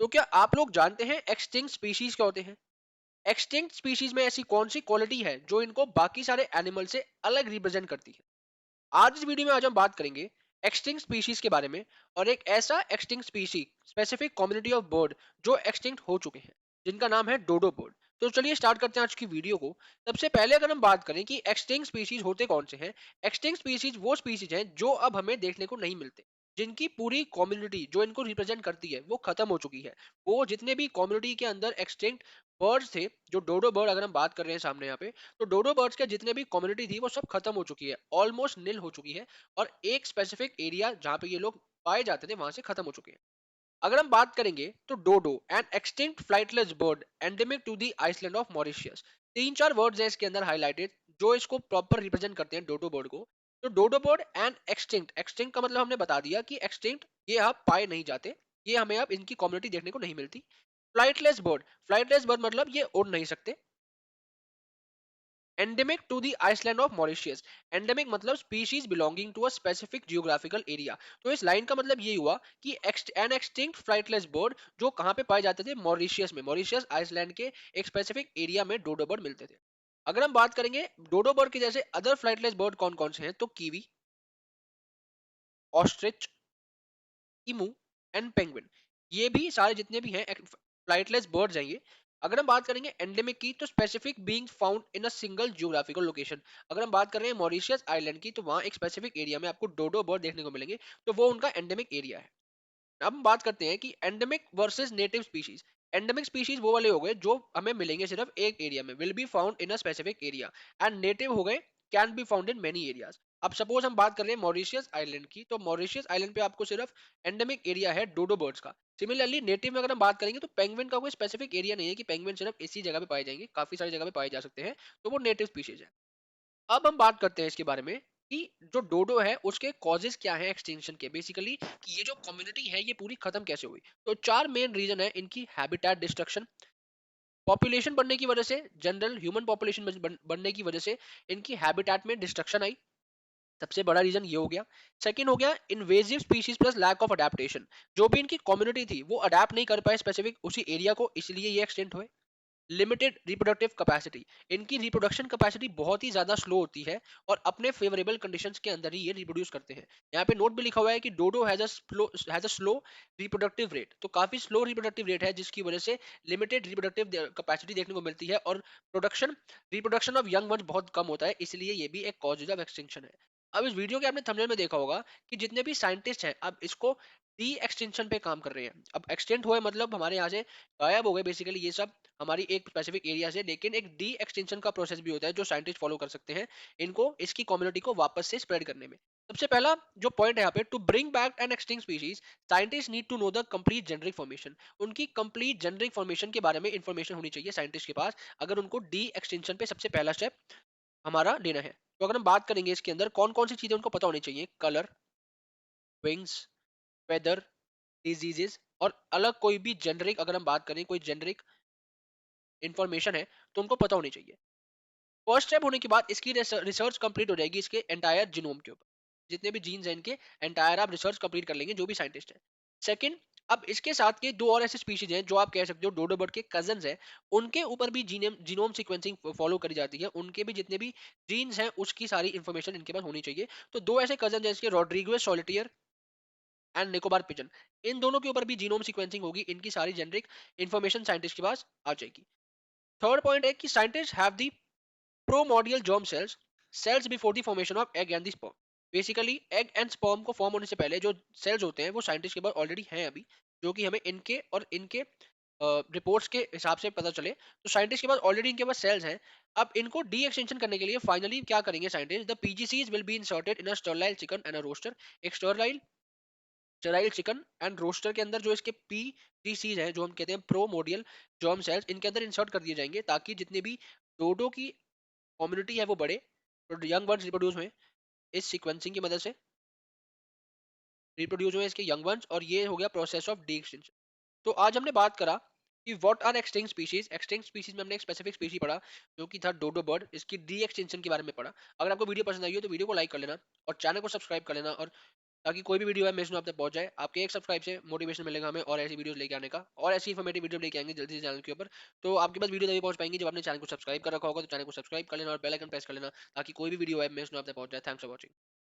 तो क्या आप लोग जानते हैं एक्सटिंक्ट स्पीशीज क्या होते हैं? एक्सटिंक्ट स्पीशीज में ऐसी कौन सी क्वालिटी है जो इनको बाकी सारे एनिमल से अलग रिप्रेजेंट करती है? आज इस वीडियो में आज हम बात करेंगे एक्सटिंक्ट स्पीशीज के बारे में, और एक ऐसा extinct species specific community of bird जो एक्सटिंक्ट हो चुके हैं, जिनका नाम है डोडो बर्ड। तो चलिए स्टार्ट करते हैं आज की वीडियो को। सबसे पहले अगर हम बात करें कि एक्सटिंक्ट स्पीशीज होते कौन से हैं, एक्सटिंक्ट स्पीशीज वो स्पीशीज हैं जो अब हमें देखने को नहीं मिलते, जिनकी पूरी कम्युनिटी जो इनको रिप्रेजेंट करती है वो खत्म हो चुकी है। वो जितने भी कम्युनिटी के अंदर एक्सटिंक्ट बर्ड्स थे, जो डोडो बर्ड अगर हम बात कर रहे हैं सामने यहाँ पे, तो डोडो बर्ड्स के जितने भी कम्युनिटी थी वो सब खत्म हो चुकी है, ऑलमोस्ट निल हो चुकी है। और एक स्पेसिफिक एरिया जहां पे ये लोग पाए जाते थे वहां से खत्म हो चुके हैं। अगर हम बात करेंगे तो dodo an extinct flightless bird endemic to the island of Mauritius. तीन चार वर्ड्स हैं इसके अंदर हाईलाइटेड जो इसको प्रॉपर रिप्रेजेंट करते हैं डोडो बर्ड को। तो डोडो बर्ड एंड एक्सटिंक्ट, एक्सटिंक्ट का मतलब हमने बता दिया कि एक्सटिंक्ट ये आप पाए नहीं जाते, ये हमें अब इनकी कम्युनिटी देखने को नहीं मिलती। फ्लाइटलेस बर्ड, फ्लाइटलेस बर्ड मतलब ये उड़ नहीं सकते। Endemic to the island of Mauritius, endemic मतलब species belonging to a specific geographical area. तो इस लाइन का मतलब ये हुआ कि एन एक्सटिंक्ट फ्लाइटलेस बर्ड जो कहाँ पे पाए जाते थे, मॉरिशियस में, मॉरिशियस आइसलैंड के एक स्पेसिफिक एरिया में डोडो बर्ड मिलते थे। अगर हम बात करेंगे डोडो बर्ड के जैसे अदर फ्लाइटलेस बर्ड कौन कौन से हैं, तो kiwi, ostrich, emu and penguin, ये भी सारे जितने भी हैं फ्लाइटलेस बर्ड्स हैं ये। अगर हम बात करेंगे एंडेमिक की, तो specific being found in a single geographical location. अगर हम बात कर रहे हैं मॉरिशियस आइलैंड की, तो वहां एक स्पेसिफिक एरिया में आपको डोडो बर्ड देखने को मिलेंगे, तो वो उनका एंडेमिक एरिया है। अब हम बात करते हैं कि endemic versus native species. Endemic species वो वाले हो गए जो हमें मिलेंगे सिर्फ एक एरिया में, will be found in a specific area. And native हो गए can be found in many areas. अब सपोज हम बात कर रहे हैं मॉरिशियस आइलैंड की, तो मॉरिशियस आइलैंड पे आपको सिर्फ एंडेमिक एरिया है डोडो बर्ड्स का। सिमिलरली नेटिव में अगर हम बात करेंगे तो पेंगुइन का कोई स्पेसिफिक एरिया नहीं है कि पेंगुइन सिर्फ इसी जगह पे पाए जाएंगे, काफी सारी जगह पे पाए जा सकते हैं। तो वो नेटिव स्पीशीज है। अब हम बात करते हैं इसके बारे में कि जो डोडो है उसके कॉजेस क्या हैं एक्सटिंक्शन के, बेसिकली कि ये जो कम्युनिटी है ये पूरी खत्म कैसे हुई। तो चार मेन रीजन है इनकी। हैबिटेट डिस्ट्रक्शन, पॉपुलेशन बढ़ने की वजह से, जनरल ह्यूमन पॉपुलेशन बढ़ने की वजह से इनकी हैबिटेट में डिस्ट्रक्शन आई, सबसे बड़ा रीजन ये हो गया। सेकंड हो गया invasive species plus lack of adaptation, जो भी इनकी कम्युनिटी थी वो अडेप्ट नहीं कर पाए स्पेसिफिक उसी एरिया को, इसलिए ये एक्सटेंट हुए। लिमिटेड रिप्रोडक्टिव कैपेसिटी, इनकी रिप्रोडक्शन कैपेसिटी बहुत ही ज्यादा स्लो होती है और अपने फेवरेबल कंडीशंस के अंदर ही ये रिप्रोड्यूस करते हैं। यहाँ पे नोट भी लिखा हुआ है कि dodo has a slow reproductive rate, तो काफी स्लो रिप्रोडक्टिव रेट है जिसकी वजह से लिमिटेड रिप्रोडक्टिव कैपेसिटी देखने को मिलती है, और production reproduction of young ones बहुत कम होता है, इसलिए ये भी एक कॉज ऑफ एक्सटिंक्शन है। अब इस वीडियो के आपने थंबनेल में देखा होगा कि जितने भी साइंटिस्ट हैं अब इसको डी एक्सटेंशन पे काम कर रहे हैं। अब एक्सटेंट हुए मतलब हमारे यहाँ से गायब हो गए बेसिकली ये सब हमारी एक स्पेसिफिक एरिया से, लेकिन एक डी एक्सटेंशन का प्रोसेस भी होता है जो साइंटिस्ट फॉलो कर सकते हैं इनको, इसकी कम्युनिटी को वापस से स्प्रेड करने में। सबसे पहला जो पॉइंट है यहाँ पे, to bring back an extinct species scientist need to know the complete generic formation. उनकी कंप्लीट जेनेरिक फॉर्मेशन के बारे में इंफॉर्मेशन होनी चाहिए साइंटिस्ट के पास, अगर उनको डी एक्सटेंशन पे सबसे पहला स्टेप हमारा लेना है। तो अगर हम बात करेंगे इसके अंदर कौन कौन सी चीजें उनको पता होनी चाहिए, कलर, विंग्स, वेदर, डिजीजेस, और अलग कोई भी जेनरिक, अगर हम बात करें कोई जेनरिक इंफॉर्मेशन है तो उनको पता होनी चाहिए। फर्स्ट स्टेप होने के बाद इसकी रिसर्च कंप्लीट हो जाएगी इसके एंटायर जीनोम के ऊपर, जितने भी जीन्स हैं इनके एंटायर आप रिसर्च कंप्लीट कर लेंगे जो भी साइंटिस्ट हैं। सेकंड, अब इसके साथ के दो और ऐसे स्पीशीज हैं जो आप कह सकते हो डोडो बर्ड के कजन्स हैं, उनके ऊपर भी जीनोम जीनोम सीक्वेंसिंग फॉलो करी जाती है, उनके भी जितने भी जीन्स हैं उसकी सारी इंफॉर्मेशन इनके पास होनी चाहिए। तो दो ऐसे कजन हैं इसके, रॉड्रिगो सॉलिटियर एंड निकोबार पिजन, इन दोनों के ऊपर भी जीनोम सीक्वेंसिंग होगी, इनकी सारी जेनरिक इंफॉर्मेशन साइंटिस्ट के पास आ जाएगी। थर्ड पॉइंट है कि scientist have the primordial germ cells, cells before the formation of egg and the sperm. Basically egg and sperm को फॉर्म होने से पहले जो सेल्स होते हैं वो साइंटिस्ट के पास ऑलरेडी हैं अभी, जो कि हमें इनके और इनके रिपोर्ट्स के हिसाब से पता चले। तो साइंटिस्ट के पास ऑलरेडी इनके पास सेल्स हैं। अब इनको डी एक्सटेंशन करने के लिए फाइनली क्या करेंगे scientist, the PGCs will be inserted in a sterile chicken and a rooster. एक sterile sterile chicken and rooster के अंदर जो इसके पीजीसीज हैं, जो हम कहते हैं प्रोमोडियल जर्म सेल्स, इनके अंदर इंसर्ट कर दिए जाएंगे ताकि जितने भी डोडो की कम्युनिटी है वो बढ़े, तो यंग बर्ड्स रिप्रोड्यूस हुए इस सीक्वेंसिंग की मदद से, रिप्रोड्यूस हुए इसके यंग बर्ड्स, और ये हो गया प्रोसेस ऑफ डी एक्सटेंशन। तो आज हमने बात करा कि what are extinct species. Extinct species में हमने एक स्पेसिफिक स्पीशी पढ़ा जो कि था डोडो बर्ड, इसकी डी एक्सटेंशन के बारे में पढ़ा। अगर आपको वीडियो पसंद आई हो तो वीडियो को लाइक कर लेना और चैनल को सब्सक्राइब कर लेना, और ताकि कोई भी वीडियो है मिस ना आप तक पहुंच जाए। आपके एक सब्सक्राइब से मोटिवेशन मिलेगा हमें और ऐसी वीडियोस लेके आने का, और ऐसी इन्फॉर्मेटिव वीडियो लेके आएंगे जल्दी से चैनल के ऊपर। तो आपके पास वीडियो तभी पहुंच पाएंगी जब आपने चैनल को सब्सक्राइब कर रखा होगा, तो चैनल को सब्सक्राइब कर लेना और बेल आइकन प्रेस कर लेना ताकि कोई भी वीडियो है मिस ना आप तक पहुंच जाए। Thanks for watching.